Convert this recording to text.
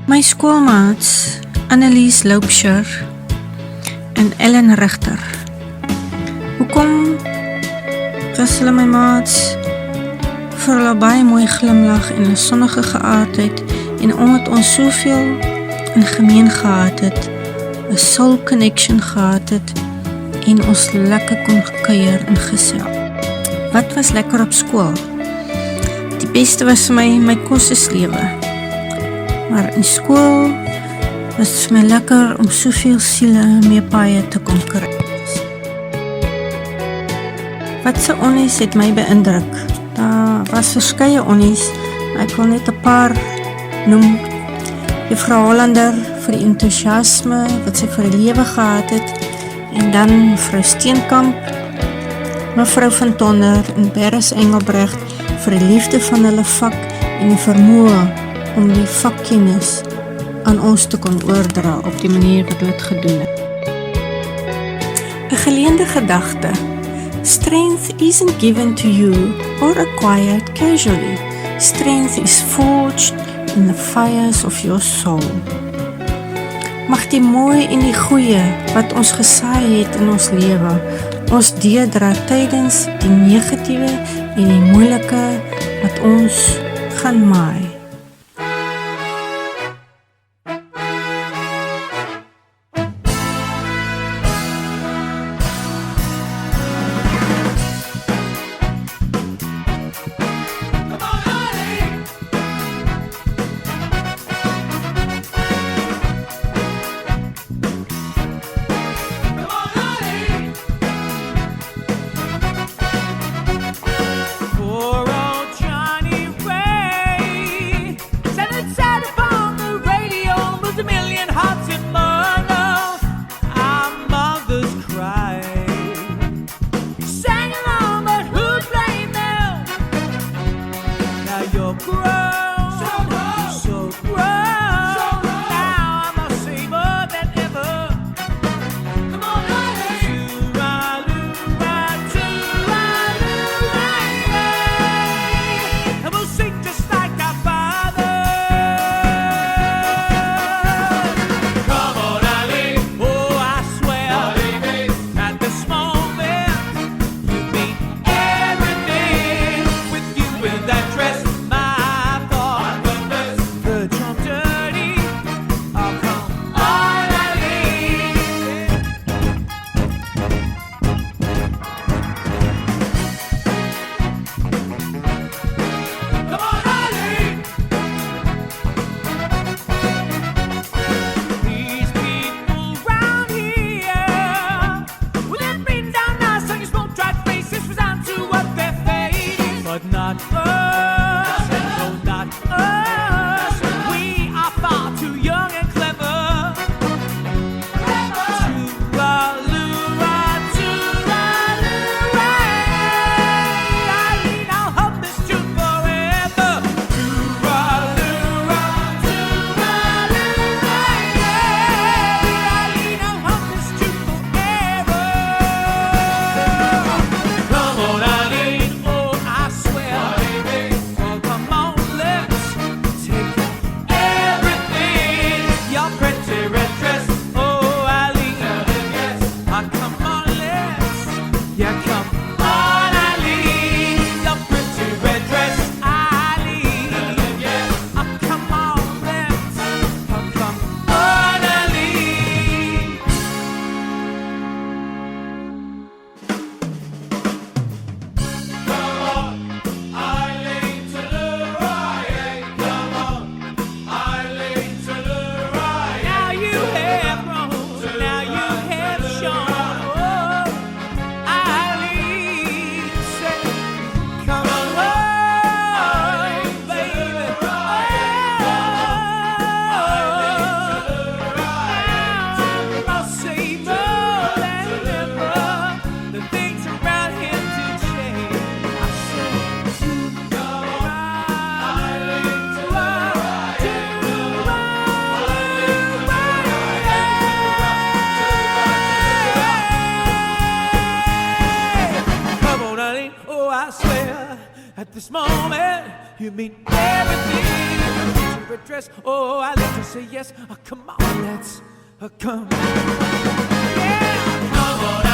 My skoolmaats, Annelies Loubser en Ellen Richter. Hoekom was hulle my maats? Vir hulle baie mooi glimlag en 'n sonnige geaardheid en omdat ons soveel in gemeen gehad het, 'n soul connection gehad het en ons lekker kon kuier en gesels. Wat was lekker op skool? Die beste was vir my koseslewe. Maar in skool was het vir my lekker om soveel siele mee paie te kon kry. Wat se onnies het my beïndruk? Daar was verskeie onnies, maar ek wil net 'n paar noem. Juffrou Hollander vir die entoesiasme wat sy vir die lewe gehad het, en dan mevrou Steenkamp, mevrou van Tonder en Beres Engelbrecht vir die liefde van hulle vak en die vermoë om die vakkennis aan ons te kon oordra op die manier wat hulle het gedoen het. 'n geleende gedagte. Strength isn't given to you or acquired casually. Strength is forged in the fires of your soul. Mag die mooi en die goeie wat ons gesaai het in ons lewe, ons deurdra tydens die negatiewe en die moeilike wat ons gaan maai. I swear, at this moment, you mean everything. favorite dress. Oh, I let you say yes. Come on, let's come. Yeah, come on.